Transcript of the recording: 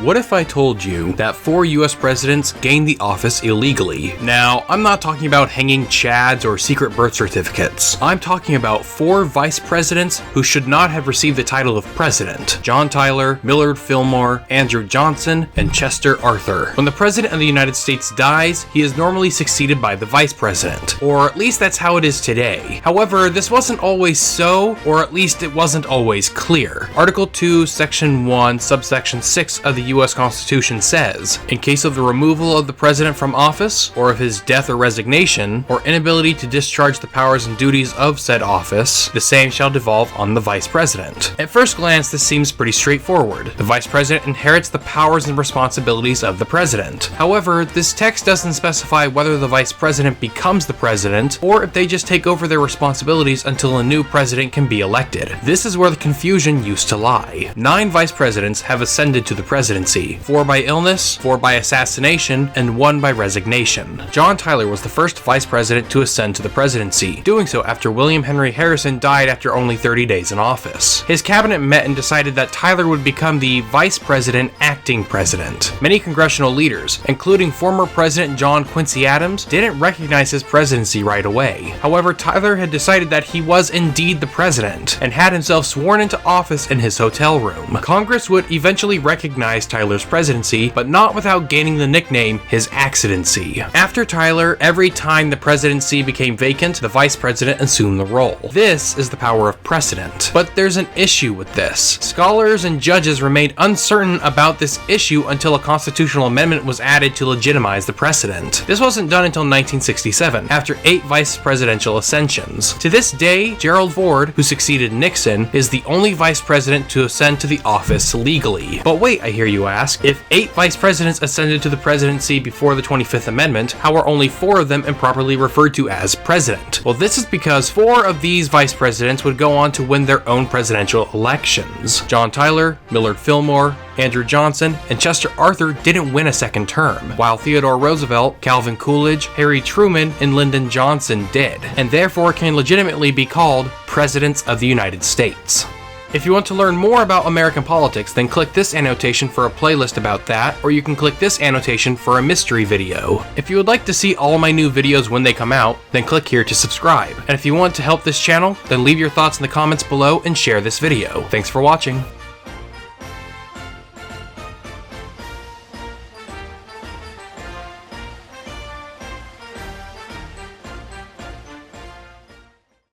What if I told you that 4 US presidents gained the office illegally? Now, I'm not talking about hanging chads or secret birth certificates. I'm talking about 4 vice presidents who should not have received the title of president: John Tyler, Millard Fillmore, Andrew Johnson, and Chester Arthur. When the president of the United States dies, he is normally succeeded by the vice president, or at least that's how it is today. However, this wasn't always so, or at least it wasn't always clear. Article 2, Section 1, Subsection 6 of the U.S. Constitution says, in case of the removal of the president from office, or of his death or resignation, or inability to discharge the powers and duties of said office, the same shall devolve on the vice president. At first glance, this seems pretty straightforward. The vice president inherits the powers and responsibilities of the president. However, this text doesn't specify whether the vice president becomes the president, or if they just take over their responsibilities until a new president can be elected. This is where the confusion used to lie. 9 vice presidents have ascended to the presidency, 4 by illness, 4 by assassination, and 1 by resignation. John Tyler was the first vice president to ascend to the presidency, doing so after William Henry Harrison died after only 30 days in office. His cabinet met and decided that Tyler would become the vice president acting president. Many congressional leaders, including former President John Quincy Adams, didn't recognize his presidency right away. However, Tyler had decided that he was indeed the president, and had himself sworn into office in his hotel room. Congress would eventually recognize Tyler's presidency, but not without gaining the nickname his accidency. After Tyler, every time the presidency became vacant, the vice president assumed the role. This is the power of precedent. But there's an issue with this. Scholars and judges remained uncertain about this issue until a constitutional amendment was added to legitimize the precedent. This wasn't done until 1967, after 8 vice presidential ascensions. To this day, Gerald Ford, who succeeded Nixon, is the only vice president to ascend to the office legally. But wait, I hear you ask, if 8 vice presidents ascended to the presidency before the 25th Amendment, how are only 4 of them improperly referred to as president? Well, this is because 4 of these vice presidents would go on to win their own presidential elections. John Tyler, Millard Fillmore, Andrew Johnson, and Chester Arthur didn't win a second term, while Theodore Roosevelt, Calvin Coolidge, Harry Truman, and Lyndon Johnson did, and therefore can legitimately be called Presidents of the United States. If you want to learn more about American politics, then click this annotation for a playlist about that, or you can click this annotation for a mystery video. If you would like to see all my new videos when they come out, then click here to subscribe. And if you want to help this channel, then leave your thoughts in the comments below and share this video. Thanks for watching.